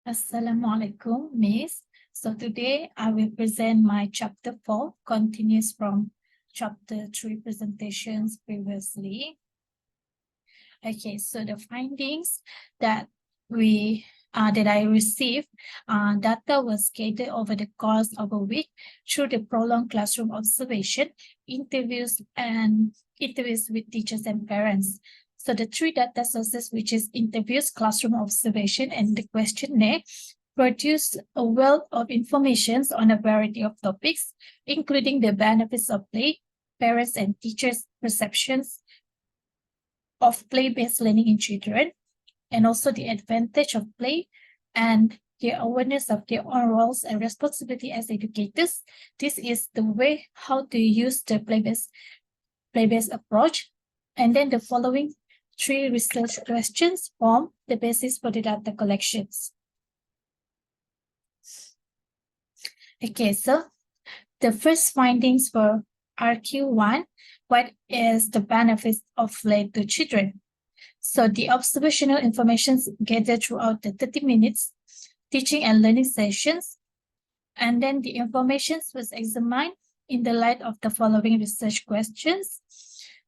Assalamualaikum, Miss. So today I will present my chapter 4, continues from chapter 3 presentations previously. Okay, so the findings that I received, data was gathered over the course of a week through the prolonged classroom observation, interviews with teachers and parents. So the three data sources, which is interviews, classroom observation, and the questionnaire, produced a wealth of information on a variety of topics, including the benefits of play, parents and teachers' perceptions of play-based learning in children, and also the advantage of play and their awareness of their own roles and responsibility as educators. This is the way how to use the play-based approach. And then the following three research questions form the basis for the data collections. Okay, so the first findings for RQ1, what is the benefits of play to children? So the observational information gathered throughout the 30 minutes teaching and learning sessions, and then the information was examined in the light of the following research questions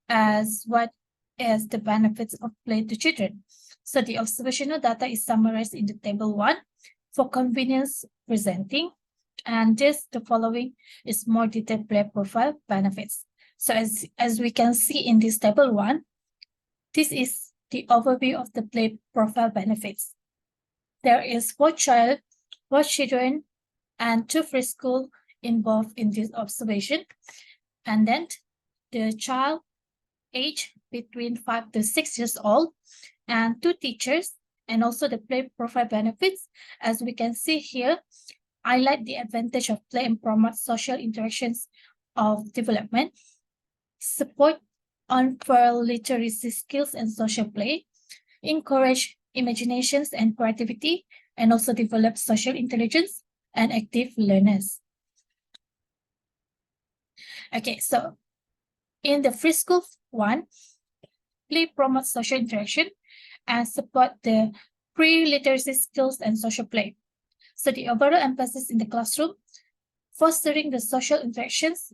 as what is the benefits of play to children. So the observational data is summarized in the table 1 for convenience presenting, and the following is more detailed play profile benefits. So as we can see in this table 1, this is the overview of the play profile benefits. There is 4 children, and 2 preschool involved in this observation. And then the child age between 5 to 6 years old, and 2 teachers, and also the play profile benefits. As we can see here, highlight the advantage of play and promote social interactions of development, support unfurl literacy skills and social play, encourage imaginations and creativity, and also develop social intelligence and active learners. Okay, so in the preschool 1, play promotes social interaction and support the pre-literacy skills and social play. So the overall emphasis in the classroom, fostering the social interactions,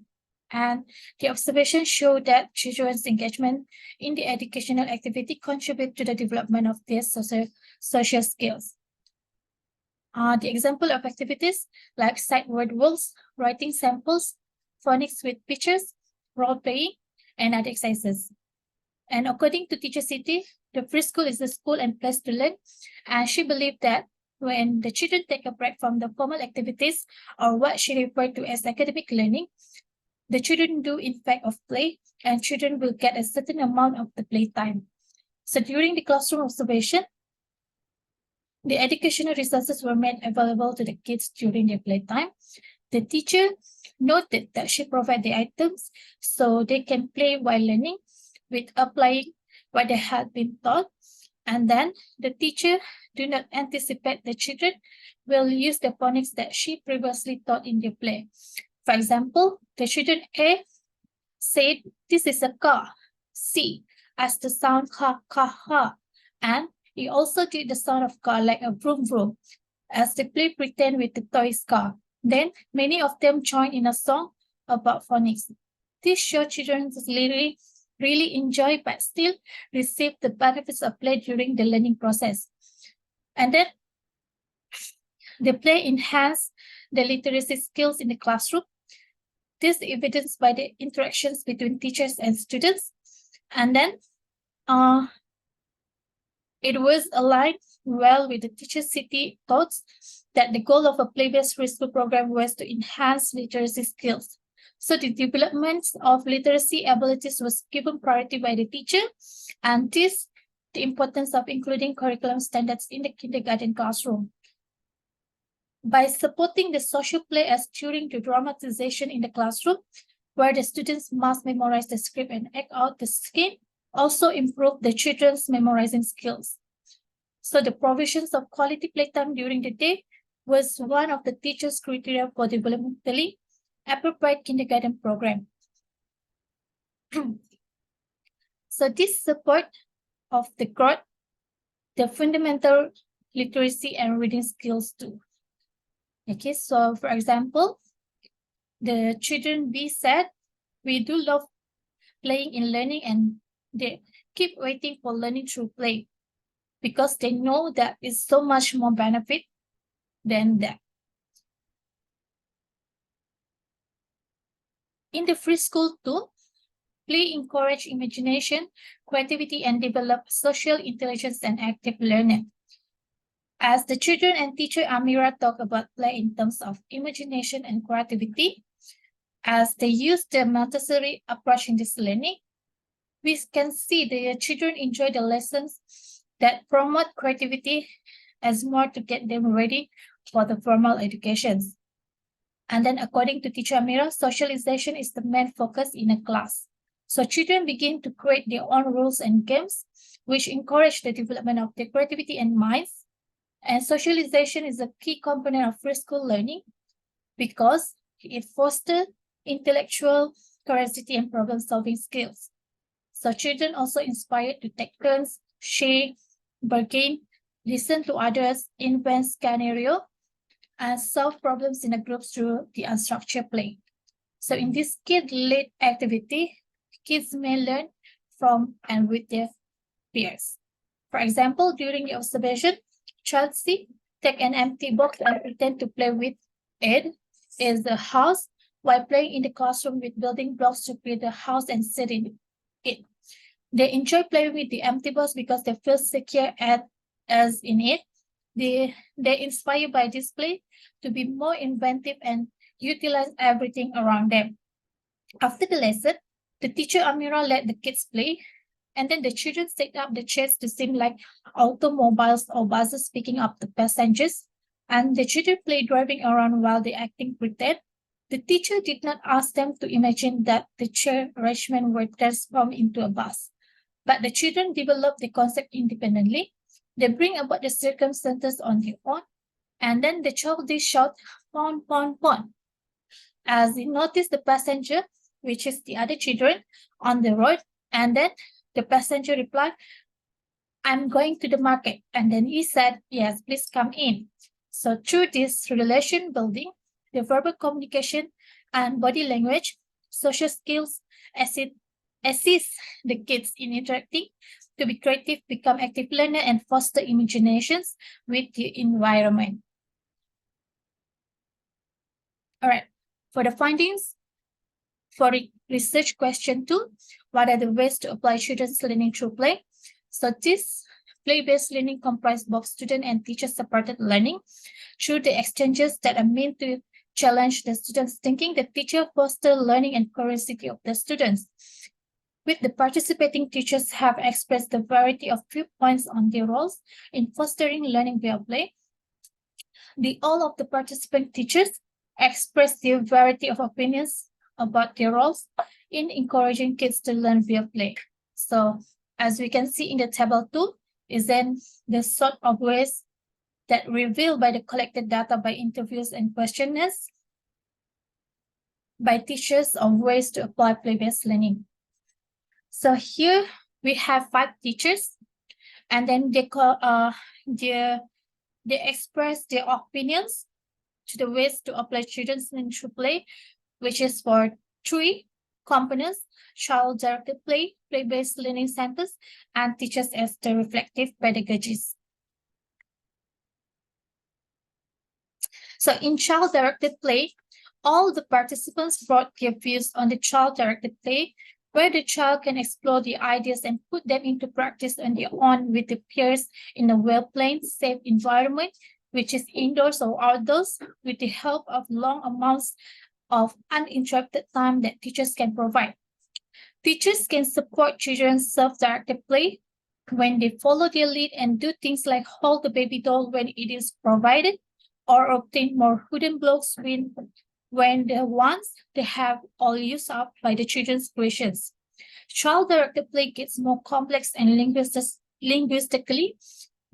and the observations show that children's engagement in the educational activity contribute to the development of their social skills. The example of activities like sight word words, writing samples, phonics with pictures, role playing, and other exercises. And according to Teacher City, the preschool is a school and place to learn, and she believed that when the children take a break from the formal activities or what she referred to as academic learning, the children do in fact of play, and children will get a certain amount of the playtime. So during the classroom observation, the educational resources were made available to the kids during their playtime. The teacher noted that she provided the items so they can play while learning with applying what they had been taught. And then the teacher do not anticipate the children will use the phonics that she previously taught in their play. For example, the children A said, "This is a car." C as the sound ha, ka, ha. And he also did the sound of car like a vroom vroom as they play pretend with the toy's car. Then many of them joined in a song about phonics. This shows children really enjoy but still receive the benefits of play during the learning process. And then the play enhance the literacy skills in the classroom. This is evidenced by the interactions between teachers and students. And then it was aligned well with the Teacher City thoughts that the goal of a play-based preschool program was to enhance literacy skills. So the development of literacy abilities was given priority by the teacher, and the importance of including curriculum standards in the kindergarten classroom. By supporting the social play as during the dramatization in the classroom, where the students must memorize the script and act out the scene, also improve the children's memorizing skills. So the provisions of quality playtime during the day was one of the teacher's criteria for developmentally appropriate kindergarten program. So this support of the growth, the fundamental literacy and reading skills too. Okay, so for example, the children B said, we do love playing in learning and they keep waiting for learning through play because they know that it's so much more benefit than that. In the free school too, play encourage imagination, creativity, and develop social intelligence and active learning. As the children and teacher Amira talk about play in terms of imagination and creativity, as they use the Montessori approach in this learning, we can see the children enjoy the lessons that promote creativity as more to get them ready for the formal education. And then according to teacher Amira, socialization is the main focus in a class. So children begin to create their own rules and games, which encourage the development of their creativity and minds. And socialization is a key component of free school learning because it fosters intellectual curiosity and problem-solving skills. So children also inspired to take turns, share, bargain, listen to others, invent scenario, and solve problems in a group through the unstructured play. So in this kid-led activity, kids may learn from and with their peers. For example, during the observation, child C take an empty box and pretend to play with it is the house while playing in the classroom with building blocks to create the house and sit in it. They enjoy playing with the empty box because they feel secure as in it. They're inspired by this play to be more inventive and utilize everything around them. After the lesson, the teacher Amira let the kids play, and then the children set up the chairs to seem like automobiles or buses picking up the passengers, and the children play driving around while they acting pretend. The teacher did not ask them to imagine that the chair arrangement were transformed into a bus, but the children develop the concept independently. They bring about the circumstances on their own, and then the child they shout, "Pon, pon, pon." As they notice the passenger, which is the other children, on the road, and then the passenger replied, "I'm going to the market." And then he said, "Yes, please come in." So through this relation building, the verbal communication and body language, social skills assist the kids in interacting to be creative, become active learner, and foster imaginations with the environment. All right, for the findings, for research question 2, what are the ways to apply children's learning through play? So this play-based learning comprises both student and teacher-supported learning. Through the exchanges that are meant to challenge the students' thinking, the teacher fosters learning and curiosity of the students. With the participating teachers have expressed the variety of viewpoints on their roles in fostering learning via play. All of the participant teachers express their variety of opinions about their roles in encouraging kids to learn via play. So as we can see in the table 2, is then the sort of ways that revealed by the collected data by interviews and questionnaires by teachers of ways to apply play-based learning. So here we have 5 teachers, and then they express their opinions to the ways to apply children's learning through play, which is for 3 components: child-directed play, play-based learning centers, and teachers as the reflective pedagogies. So in child-directed play, all the participants brought their views on the child-directed play, where the child can explore the ideas and put them into practice on their own with the peers in a well-planned, safe environment, which is indoors or outdoors, with the help of long amounts of uninterrupted time that teachers can provide. Teachers can support children's self-directed play when they follow their lead and do things like hold the baby doll when it is provided, or obtain more wooden blocks when the ones they have all used up by the children's creations. Child-directed play gets more complex and linguistically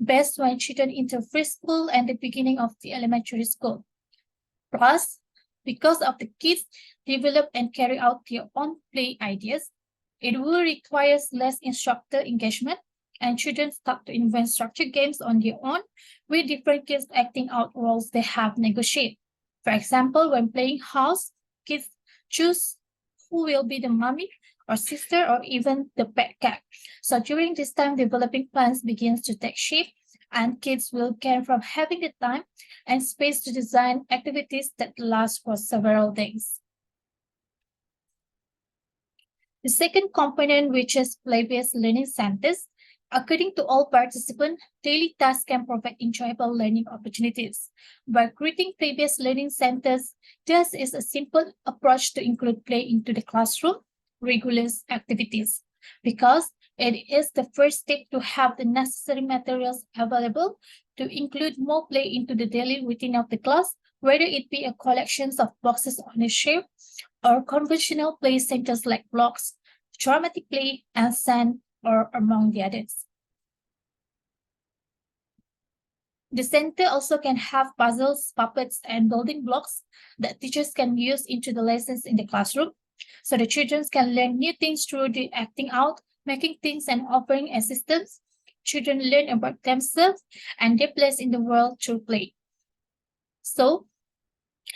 best when children enter preschool and the beginning of the elementary school. Plus, because of the kids develop and carry out their own play ideas, it will require less instructor engagement and children start to invent structured games on their own, with different kids acting out roles they have negotiated. For example, when playing house, kids choose who will be the mommy or sister or even the pet cat. So during this time, developing plans begins to take shape, and kids will gain from having the time and space to design activities that last for several days. The second component, which is play-based learning centers, according to all participants, daily tasks can provide enjoyable learning opportunities. By creating play-based learning centers, this is a simple approach to include play into the classroom regular activities, because it is the first step to have the necessary materials available to include more play into the daily routine of the class, whether it be a collection of boxes on a shelf or conventional play centers like blocks, dramatic play, and sand, or among the others. The center also can have puzzles, puppets, and building blocks that teachers can use into the lessons in the classroom. So the children can learn new things through the acting out, making things, and offering assistance. Children learn about themselves and their place in the world through play. So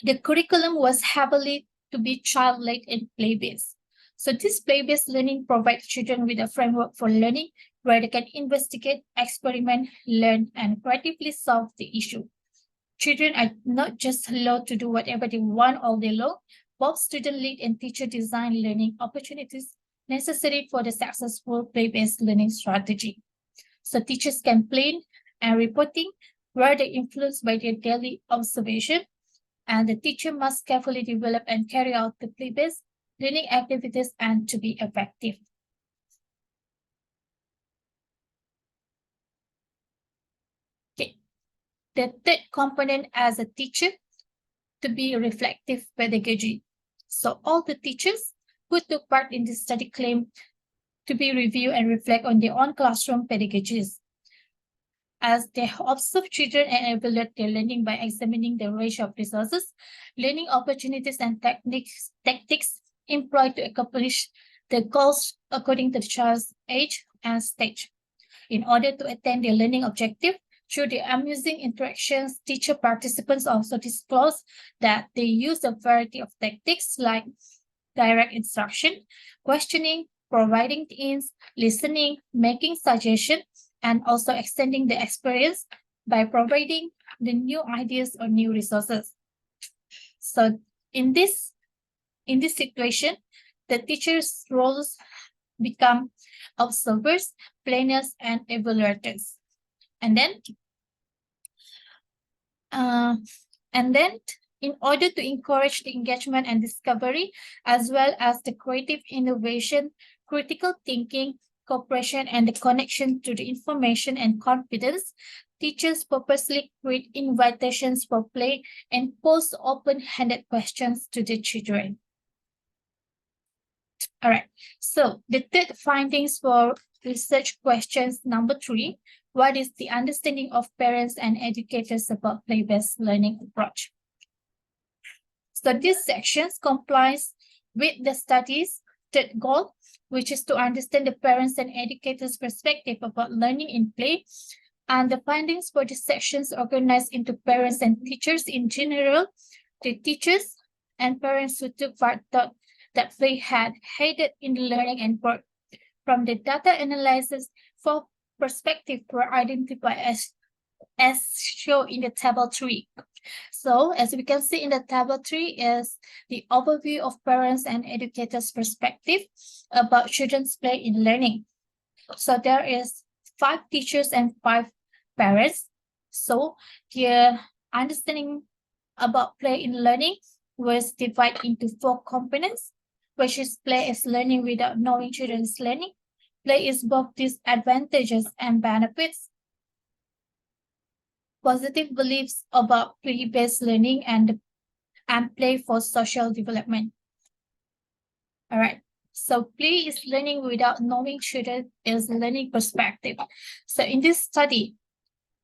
the curriculum was heavily to be child-led and play-based. So this play-based learning provides children with a framework for learning where they can investigate, experiment, learn, and creatively solve the issue. Children are not just allowed to do whatever they want all day long. Both student-led and teacher-designed learning opportunities necessary for the successful play-based learning strategy. So teachers can plan and reporting where they influenced by their daily observation, and the teacher must carefully develop and carry out the play-based learning activities and to be effective. Okay. The third component as a teacher to be reflective pedagogy. So all the teachers who took part in this study claim to be review and reflect on their own classroom pedagogies, as they observe children and evaluate their learning by examining the range of resources, learning opportunities, and tactics employed to accomplish the goals according to the child's age and stage. In order to attain their learning objective, through the amusing interactions, teacher participants also disclose that they use a variety of tactics like direct instruction, questioning, providing hints, listening, making suggestions, and also extending the experience by providing the new ideas or new resources. So in this situation, the teacher's roles become observers, planners, and evaluators. And then in order to encourage the engagement and discovery, as well as the creative innovation, critical thinking, cooperation, and the connection to the information and confidence, teachers purposely create invitations for play and pose open-handed questions to the children. All right, so the third findings for research questions number 3, what is the understanding of parents and educators about play-based learning approach? So these sections complies with the study's third goal, which is to understand the parents and educators' perspective about learning in play. And the findings for these sections organized into parents and teachers in general. The teachers and parents who took part thought that they had aided in the learning and work. From the data analysis, 4 perspectives were identified as shown in the table 3. So as we can see in the table 3 is the overview of parents and educators' perspective about children's play in learning. So there is 5 teachers and 5 parents. So the understanding about play in learning was divided into 4 components, which is play is learning without knowing children's learning. Play is both disadvantages and benefits. Positive beliefs about play-based learning and play for social development. All right. So play is learning without knowing children is learning perspective. So in this study,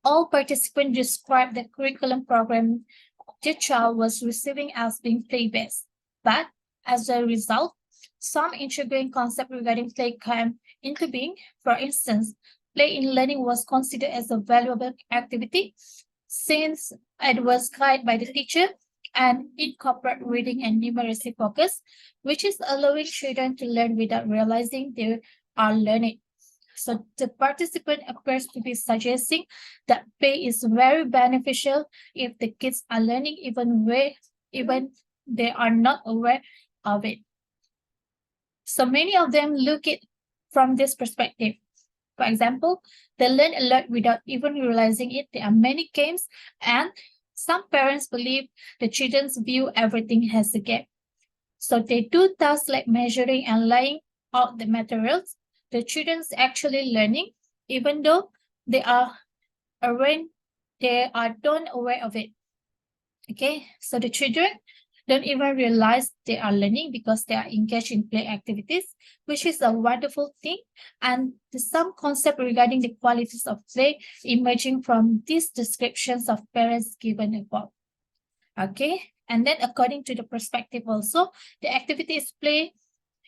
all participants described the curriculum program the child was receiving as being play-based. But as a result, some intriguing concepts regarding play came into being. For instance, play in learning was considered as a valuable activity since it was guided by the teacher and incorporate reading and numeracy focus, which is allowing children to learn without realizing they are learning. So the participant appears to be suggesting that play is very beneficial if the kids are learning even they are not aware of it. So many of them look at from this perspective. For example, they learn a lot without even realizing it. There are many games, and some parents believe the children's view everything as a game. So they do tasks like measuring and laying out the materials. The children's actually learning, even though they are don't aware of it. Okay, so the children don't even realize they are learning because they are engaged in play activities, which is a wonderful thing. And some concept regarding the qualities of play emerging from these descriptions of parents given above. Okay, and then according to the perspective also, the activity is play,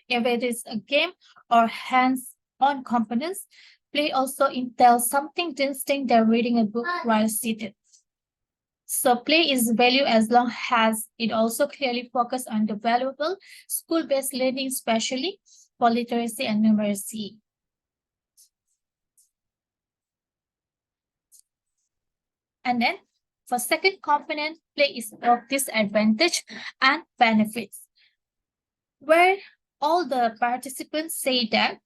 if it is a game or hands-on components. Play also entails something distinct than reading a book while seated. So play is value as long as it also clearly focuses on the valuable school-based learning, especially for literacy and numeracy. And then for second component, play is both disadvantage and benefits, where all the participants say that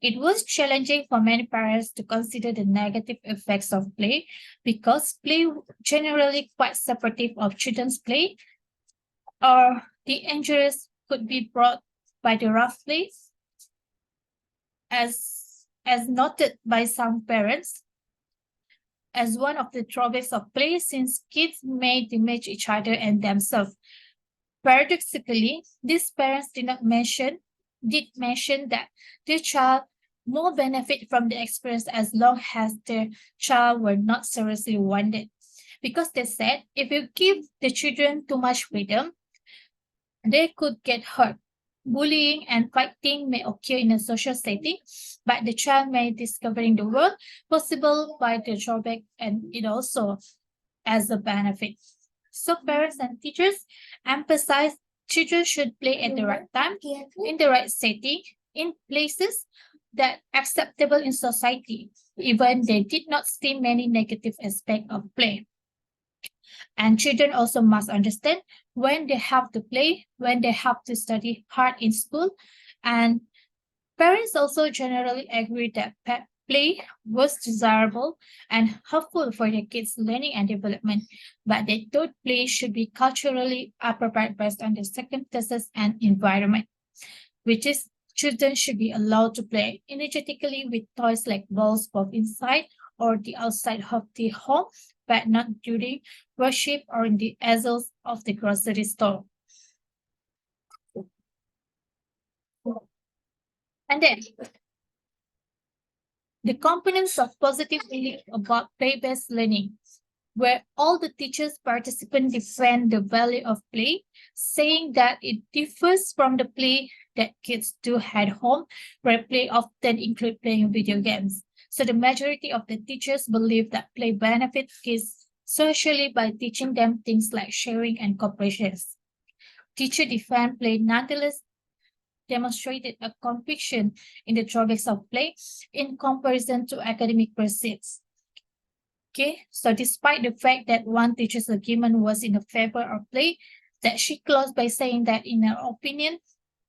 it was challenging for many parents to consider the negative effects of play because play generally quite supportive of children's play, or the injuries could be brought by the rough play, as noted by some parents, as one of the drawbacks of play since kids may damage each other and themselves. Paradoxically, these parents did mention that their child more benefit from the experience as long as their child were not seriously wounded. Because they said if you give the children too much freedom, they could get hurt. Bullying and fighting may occur in a social setting, but the child may discovering the world possible by the drawback and it also as a benefit. So parents and teachers emphasize children should play at the right time, in the right setting, in places that acceptable in society, even they did not see many negative aspects of play. And children also must understand when they have to play, when they have to study hard in school. And parents also generally agree that play was desirable and helpful for their kids' learning and development, but they thought play should be culturally appropriate based on the circumstances and environment, which is children should be allowed to play energetically with toys like balls both inside or the outside of the home, but not during worship or in the aisles of the grocery store. And then the components of positive belief about play-based learning, where all the teachers participants defend the value of play, saying that it differs from the play that kids do at home, where play often include playing video games. So the majority of the teachers believe that play benefits kids socially by teaching them things like sharing and cooperation. Teacher defend play nonetheless demonstrated a conviction in the drawbacks of play in comparison to academic pursuits. Okay, so despite the fact that one teacher's argument was in the favor of play, that she closed by saying that in her opinion,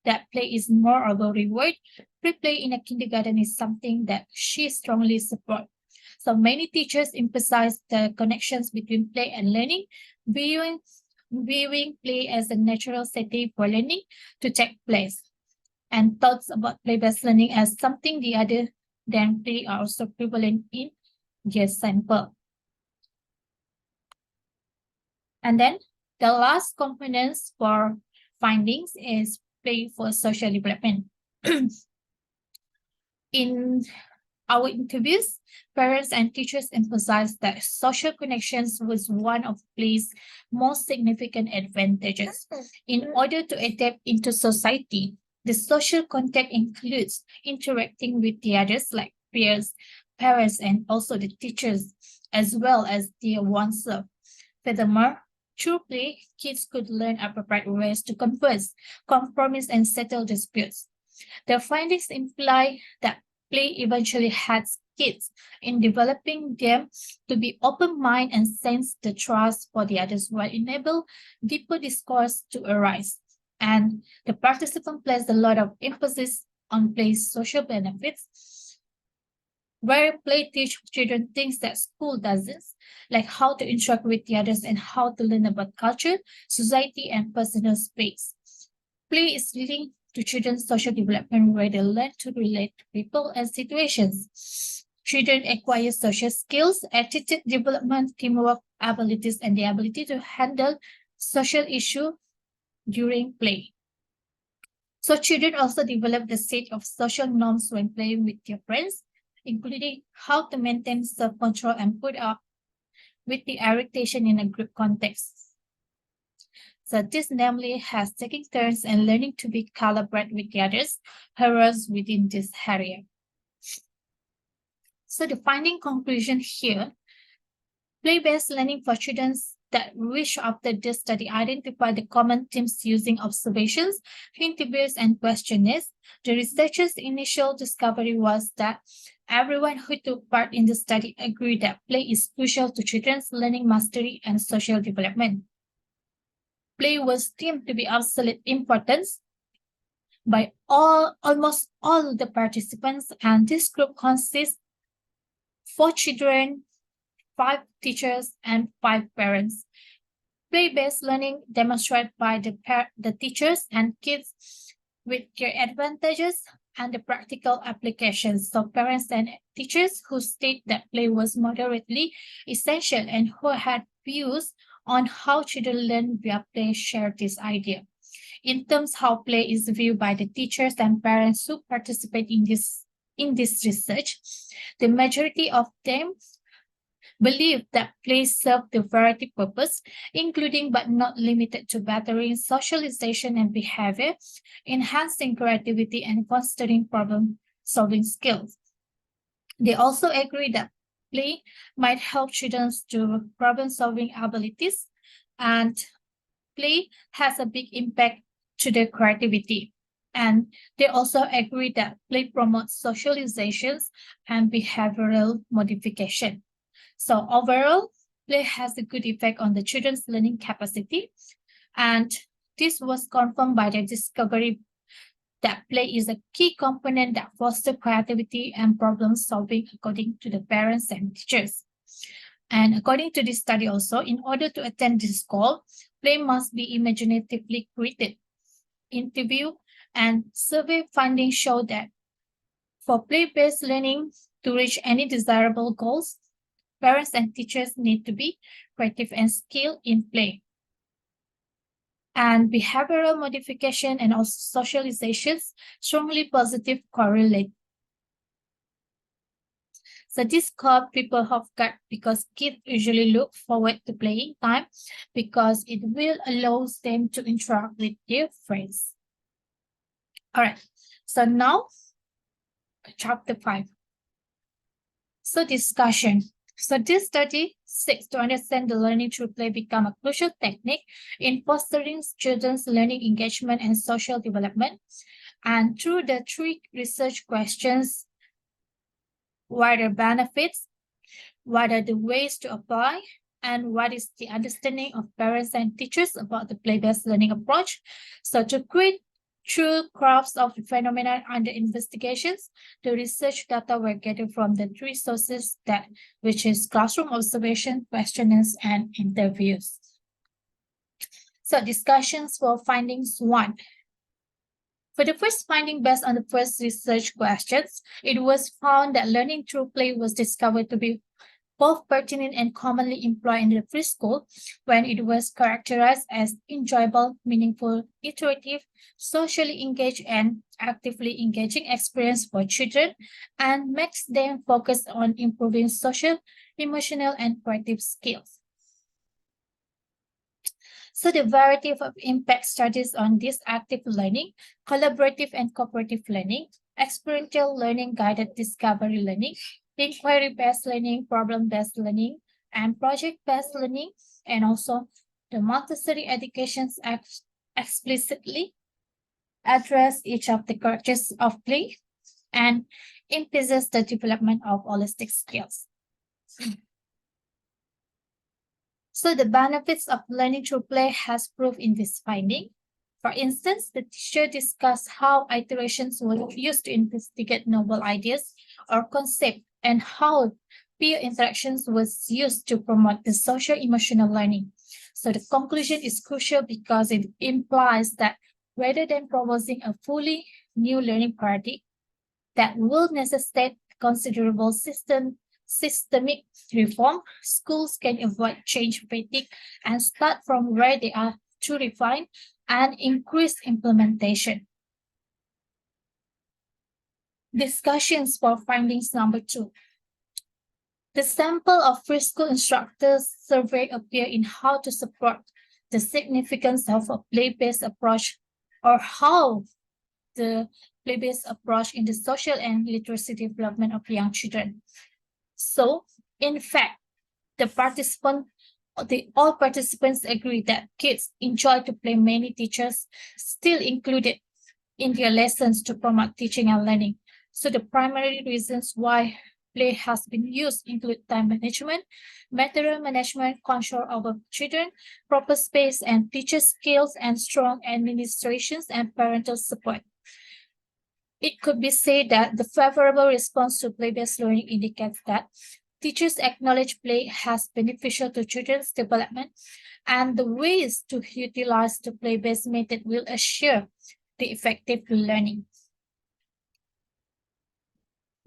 that play is more of a reward. Free play in a kindergarten is something that she strongly supports. So many teachers emphasize the connections between play and learning, viewing play as a natural setting for learning to take place, and thoughts about play-based learning as something the other than play are also prevalent in their sample. And then the last components for findings is play for social development. In our interviews, parents and teachers emphasized that social connections was one of play's most significant advantages. In order to adapt into society, the social contact includes interacting with the others, like peers, parents, and also the teachers, as well as their oneself. Furthermore, through play, kids could learn appropriate ways to converse, compromise, and settle disputes. The findings imply that play eventually helps kids in developing them to be open-minded and sense the trust for the others while enable deeper discourse to arise. And the participant placed a lot of emphasis on play's social benefits, where play teach children things that school doesn't, like how to interact with the others and how to learn about culture, society, and personal space. Play is linked to children's social development where they learn to relate to people and situations. Children acquire social skills, attitude development, teamwork abilities, and the ability to handle social issues during play. So children also develop the set of social norms when playing with their friends, including how to maintain self-control and put up with the irritation in a group context. So this namely has taking turns and learning to be collaborate with the others, heroes within this area. So the finding conclusion here, play-based learning for children that wish after this study identify the common themes using observations, interviews, and questionnaires. The researchers' initial discovery was that everyone who took part in the study agreed that play is crucial to children's learning mastery and social development. Play was deemed to be of absolute importance by almost all the participants, and this group consists 4 children, 5 teachers, and 5 parents. Play-based learning demonstrated by the teachers and kids with their advantages and the practical applications. So parents and teachers who state that play was moderately essential and who had views on how children learn via play shared this idea. In terms how play is viewed by the teachers and parents who participate in this research, the majority of them believe that play serve the variety purpose, including but not limited to bettering socialization and behavior, enhancing creativity, and fostering problem-solving skills. They also agree that play might help children to problem-solving abilities, and play has a big impact to their creativity. And they also agree that play promotes socializations and behavioral modification. So overall, play has a good effect on the children's learning capacity. And this was confirmed by the discovery that play is a key component that fosters creativity and problem solving according to the parents and teachers. And according to this study also, in order to attend this goal, play must be imaginatively created. Interview and survey findings show that for play-based learning to reach any desirable goals, parents and teachers need to be creative and skilled in play. And behavioral modification and also socializations strongly positive correlate. So this caught people off guard because kids usually look forward to playing time because it will allow them to interact with their friends. All right, so now chapter 5. So discussion. So this study seeks to understand the learning through play become a crucial technique in fostering children's learning engagement and social development. And through the 3 research questions, what are the benefits, what are the ways to apply, and what is the understanding of parents and teachers about the play-based learning approach. So to create true graphs of the phenomenon under investigations, the research data were gathered from the 3 sources which is classroom observation, questionnaires, and interviews. So discussions for findings 1. For the first finding based on the first research questions, it was found that learning through play was discovered to be both pertinent and commonly employed in the preschool when it was characterized as enjoyable, meaningful, iterative, socially engaged, and actively engaging experience for children and makes them focus on improving social, emotional, and creative skills. So the variety of impact studies on this active learning, collaborative and cooperative learning, experiential learning, guided discovery learning, inquiry-based learning, problem-based learning, and project-based learning, and also the Montessori educations explicitly address each of the characters of play and emphasizes the development of holistic skills. So the benefits of learning through play has proved in this finding. For instance, the teacher discussed how iterations were used to investigate novel ideas or concepts and how peer interactions was used to promote the social emotional learning. So the conclusion is crucial because it implies that rather than proposing a fully new learning paradigm that will necessitate considerable systemic reform, schools can avoid change fatigue and start from where they are to refine and increase implementation. Discussions for findings number 2. The sample of preschool instructors survey appear in how to support the significance of a play-based approach or how the play-based approach in the social and literacy development of young children. So, in fact, all participants agree that kids enjoy to play. Many teachers still included in their lessons to promote teaching and learning. So the primary reasons why play has been used include time management, material management, control over children, proper space and teacher skills, and strong administrations and parental support. It could be said that the favorable response to play-based learning indicates that teachers acknowledge play as beneficial to children's development, and the ways to utilize the play-based method will assure the effective learning.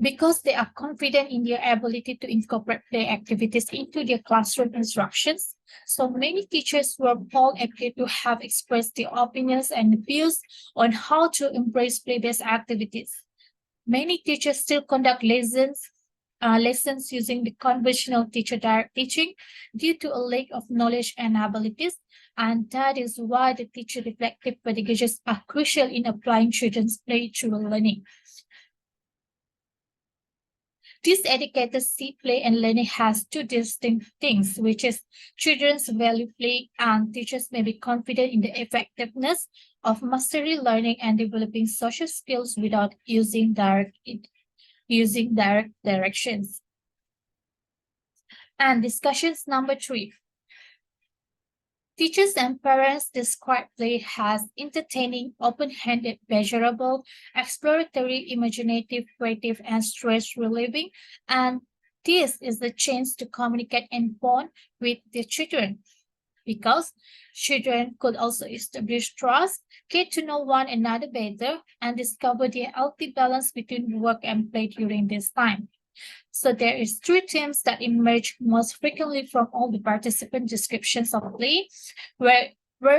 Because they are confident in their ability to incorporate play activities into their classroom instructions, so many teachers were polled appear to have expressed their opinions and views on how to embrace play-based activities. Many teachers still conduct lessons using the conventional teacher direct teaching due to a lack of knowledge and abilities, and that is why the teacher reflective pedagogies are crucial in applying children's play through learning. These educators see play and learning as two distinct things, which is children's value play and teachers may be confident in the effectiveness of mastery learning and developing social skills without using direct directions. And discussions number 3. Teachers and parents describe play as entertaining, open-handed, pleasurable, exploratory, imaginative, creative, and stress-relieving. And this is the chance to communicate and bond with their children, because children could also establish trust, get to know one another better, and discover the healthy balance between work and play during this time. So there is 3 themes that emerge most frequently from all the participant descriptions of play, where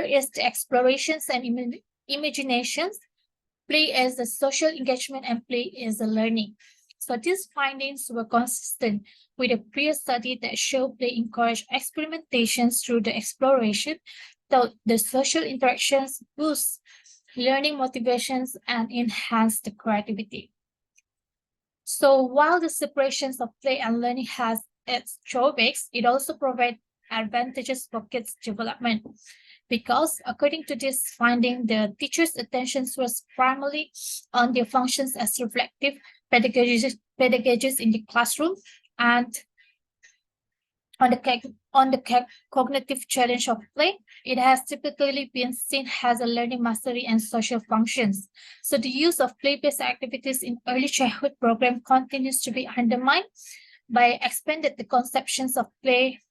is the explorations and imaginations, play as the social engagement, and play is the learning. So these findings were consistent with a previous study that showed play encouraged experimentations through the exploration, though the social interactions boost learning motivations and enhance the creativity. So while the separations of play and learning has its drawbacks, it also provides advantages for kids' development. Because according to this finding, the teacher's attention was primarily on their functions as reflective pedagogies in the classroom and on the cognitive challenge of play. It has typically been seen as a learning mastery and social functions. So the use of play-based activities in early childhood program continues to be undermined by expanded the conceptions of play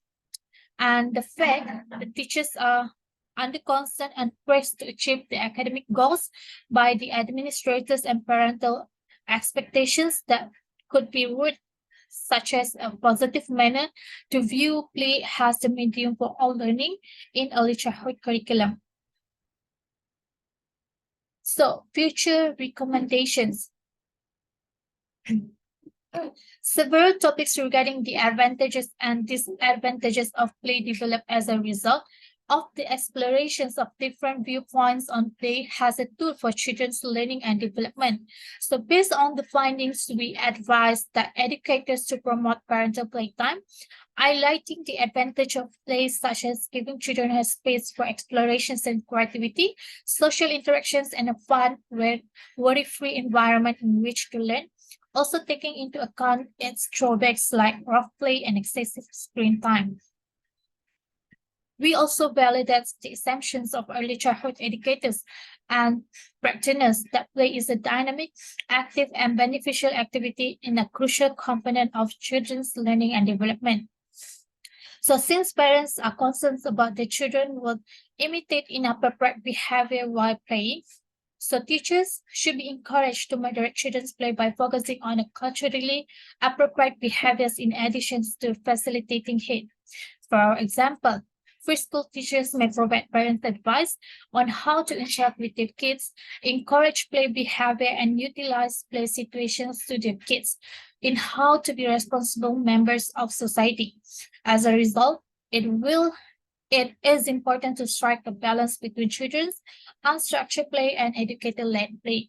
and the fact that teachers are under constant and pressed to achieve the academic goals by the administrators and parental expectations that could be rooted such as a positive manner to view play as the medium for all learning in early childhood curriculum. So, future recommendations. Several topics regarding the advantages and disadvantages of play develop as a result, of the explorations of different viewpoints on play as a tool for children's learning and development. So based on the findings, we advise that educators to promote parental playtime, highlighting the advantage of play such as giving children a space for explorations and creativity, social interactions, and a fun, worry-free environment in which to learn. Also taking into account its drawbacks like rough play and excessive screen time. We also validate the assumptions of early childhood educators and practitioners that play is a dynamic, active, and beneficial activity in a crucial component of children's learning and development. So since parents are concerned about their children will imitate inappropriate behavior while playing, so teachers should be encouraged to moderate children's play by focusing on a culturally appropriate behaviors in addition to facilitating it. For example, preschool teachers may provide parents advice on how to interact with their kids, encourage play behavior, and utilize play situations to their kids in how to be responsible members of society. As a result, it is important to strike a balance between children's unstructured play and educator-led play.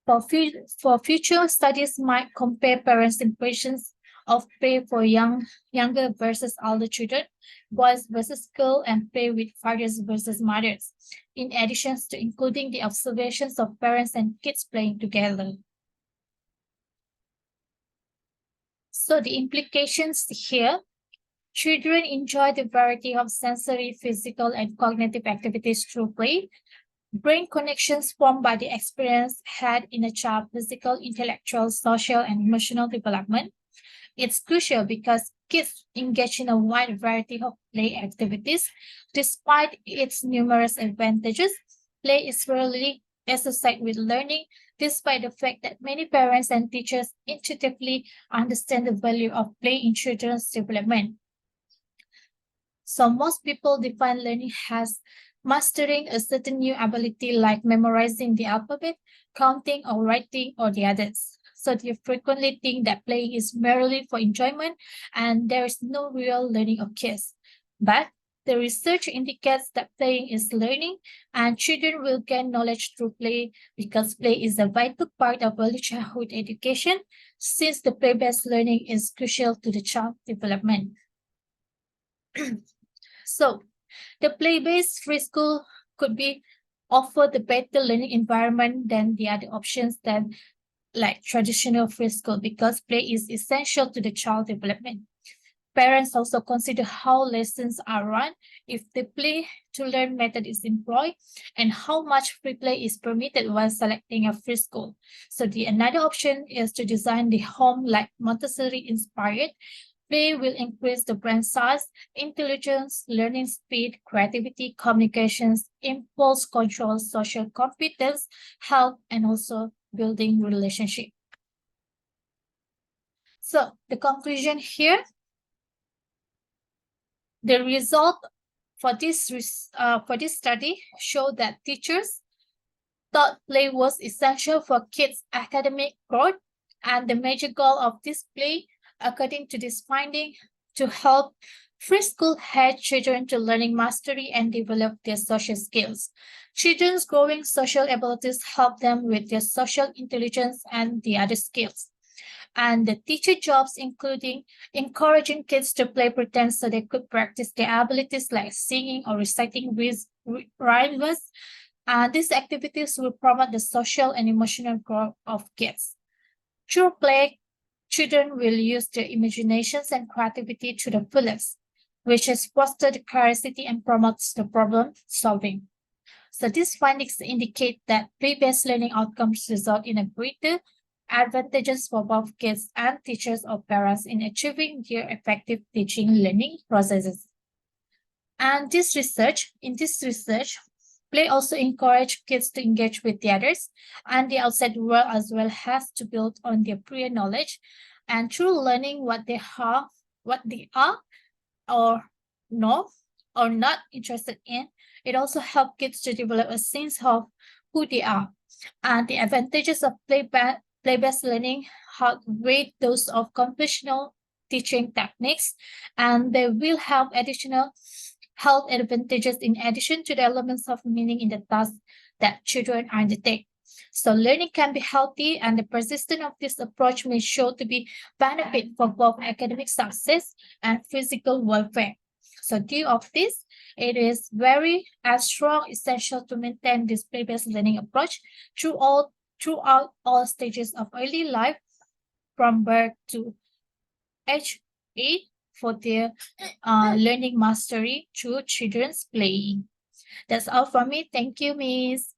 For future studies might compare parents' impressions of play for younger versus older children, boys versus girls, and play with fathers versus mothers, in addition to including the observations of parents and kids playing together. So the implications here, children enjoy the variety of sensory, physical, and cognitive activities through play. Brain connections formed by the experience had in a child's physical, intellectual, social, and emotional development. It's crucial because kids engage in a wide variety of play activities. Despite its numerous advantages, play is rarely associated with learning, despite the fact that many parents and teachers intuitively understand the value of play in children's development. So most people define learning as mastering a certain new ability like memorizing the alphabet, counting or writing or the others. So they frequently think that playing is merely for enjoyment and there is no real learning occurs. But the research indicates that playing is learning and children will gain knowledge through play because play is a vital part of early childhood education since the play-based learning is crucial to the child development. So the play-based free school could be offer the better learning environment than the other options than like traditional free school because play is essential to the child development. Parents also consider how lessons are run, if the play to learn method is employed, and how much free play is permitted while selecting a free school. So the another option is to design the home like Montessori inspired. Play will increase the brain size, intelligence, learning speed, creativity, communications, impulse control, social competence, health, and also building relationship. So the conclusion here, the result for this study showed that teachers thought play was essential for kids' academic growth, and the major goal of this play, according to this finding, to help preschool age children to learning mastery and develop their social skills. Children's growing social abilities help them with their social intelligence and the other skills. And the teacher jobs, including encouraging kids to play pretend so they could practice their abilities like singing or reciting rhymes. And these activities will promote the social and emotional growth of kids. Through play, children will use their imaginations and creativity to the fullest, which has fostered curiosity and promotes the problem solving. So these findings indicate that play-based learning outcomes result in a greater advantages for both kids and teachers or parents in achieving their effective teaching learning processes. And in this research, play also encourage kids to engage with the others and the outside world as well as to build on their prior knowledge. And through learning what they are or know or not interested in, it also helps kids to develop a sense of who they are. And the advantages of play-based learning outweigh those of conventional teaching techniques, and they will have additional health advantages in addition to the elements of meaning in the tasks that children undertake. So learning can be healthy, and the persistence of this approach may show to be benefit for both academic success and physical welfare. So due of this, it is very strong essential to maintain this play-based learning approach throughout all stages of early life, from birth to age 8, for their learning mastery through children's playing. That's all from me. Thank you, Miss.